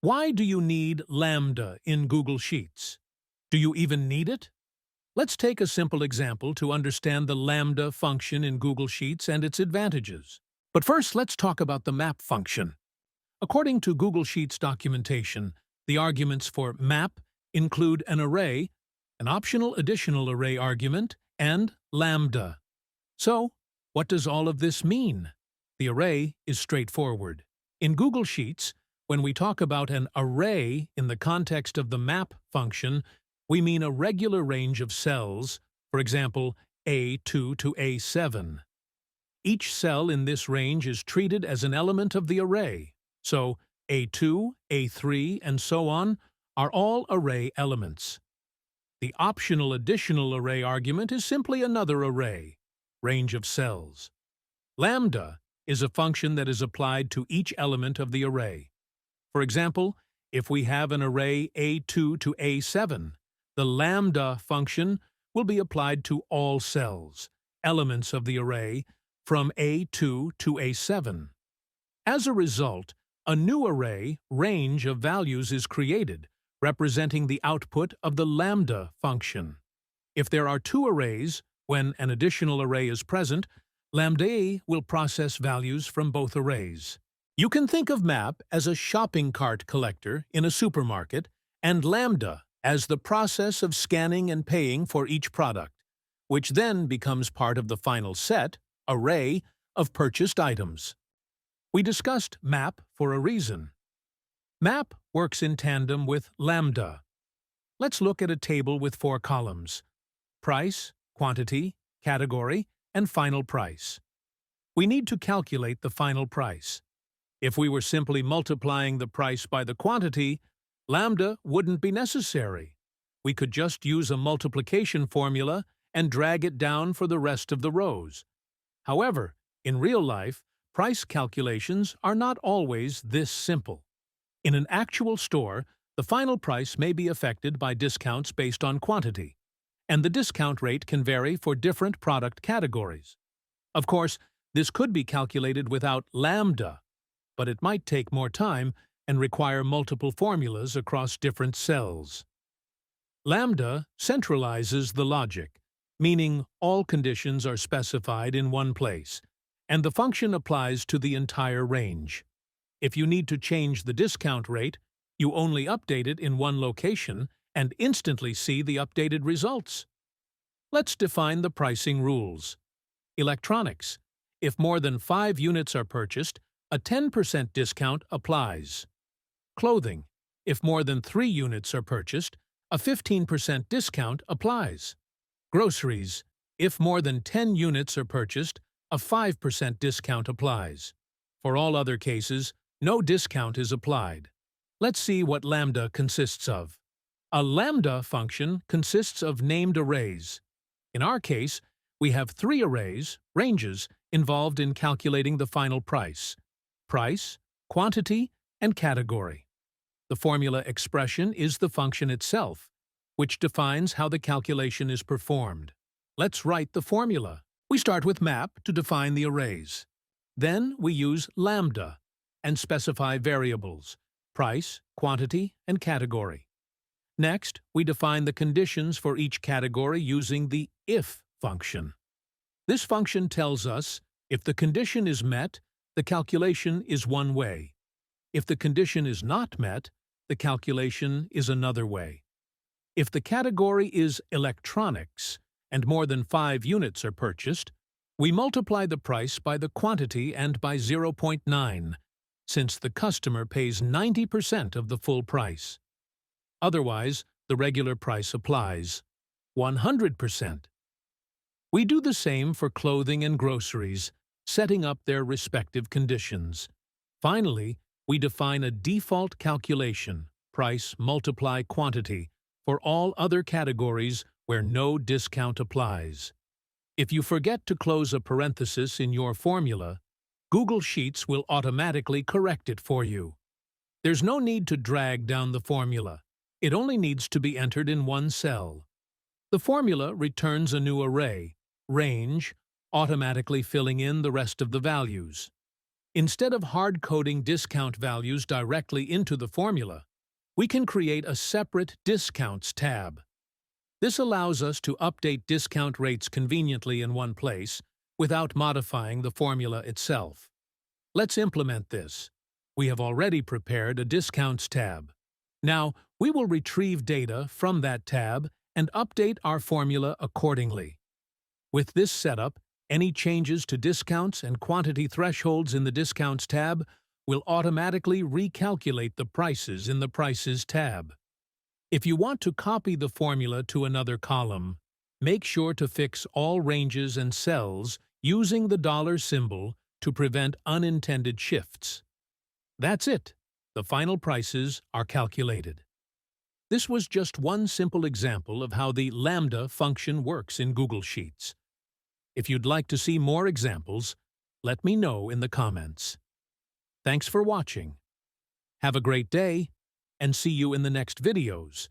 Why do you need Lambda in Google Sheets? Do you even need it? Let's take a simple example to understand the Lambda function in Google Sheets and its advantages. But first, let's talk about the map function. According to Google Sheets documentation, the arguments for map include an array, an optional additional array argument, and Lambda. So, what does all of this mean? The array is straightforward. In Google Sheets, when we talk about an array in the context of the map function, we mean a regular range of cells, for example, A2 to A7. Each cell in this range is treated as an element of the array, so A2, A3, and so on are all array elements. The optional additional array argument is simply another array, range of cells. Lambda is a function that is applied to each element of the array. For example, if we have an array A2 to A7, the lambda function will be applied to all cells, elements of the array, from A2 to A7. As a result, a new array range of values is created, representing the output of the lambda function. If there are two arrays, when an additional array is present, LAMBDA will process values from both arrays. You can think of map as a shopping cart collector in a supermarket and lambda as the process of scanning and paying for each product, which then becomes part of the final set, array, of purchased items. We discussed map for a reason. Map works in tandem with lambda. Let's look at a table with 4 columns: price, quantity, category, and final price. We need to calculate the final price. If we were simply multiplying the price by the quantity, lambda wouldn't be necessary. We could just use a multiplication formula and drag it down for the rest of the rows. However, in real life, price calculations are not always this simple. In an actual store, the final price may be affected by discounts based on quantity, and the discount rate can vary for different product categories. Of course, this could be calculated without lambda, but it might take more time and require multiple formulas across different cells. Lambda centralizes the logic, meaning all conditions are specified in one place, and the function applies to the entire range. If you need to change the discount rate, you only update it in one location and instantly see the updated results. Let's define the pricing rules. Electronics. If more than 5 units are purchased, a 10% discount applies. Clothing. If more than 3 units are purchased, a 15% discount applies. Groceries. If more than 10 units are purchased, a 5% discount applies. For all other cases, no discount is applied. Let's see what lambda consists of. A lambda function consists of named arrays. In our case, we have 3 arrays, ranges, involved in calculating the final price: price, quantity, and category. The formula expression is the function itself, which defines how the calculation is performed. Let's write the formula. We start with map to define the arrays. Then we use lambda and specify variables: price, quantity, and category. Next, we define the conditions for each category using the if function. This function tells us if the condition is met, the calculation is one way. If the condition is not met, the calculation is another way. If the category is electronics and more than 5 units are purchased, we multiply the price by the quantity and by 0.9, since the customer pays 90% of the full price. Otherwise, the regular price applies, 100%. We do the same for clothing and groceries, setting up their respective conditions. Finally, we define a default calculation, price multiply quantity, for all other categories where no discount applies. If you forget to close a parenthesis in your formula, Google Sheets will automatically correct it for you. There's no need to drag down the formula. It only needs to be entered in one cell. The formula returns a new array, range, automatically filling in the rest of the values. Instead of hard-coding discount values directly into the formula, we can create a separate Discounts tab. This allows us to update discount rates conveniently in one place without modifying the formula itself. Let's implement this. We have already prepared a Discounts tab. Now, we will retrieve data from that tab and update our formula accordingly. With this setup, any changes to discounts and quantity thresholds in the Discounts tab will automatically recalculate the prices in the Prices tab. If you want to copy the formula to another column, make sure to fix all ranges and cells using the dollar symbol to prevent unintended shifts. That's it. The final prices are calculated. This was just one simple example of how the LAMBDA function works in Google Sheets. If you'd like to see more examples, let me know in the comments. Thanks for watching. Have a great day, and see you in the next videos.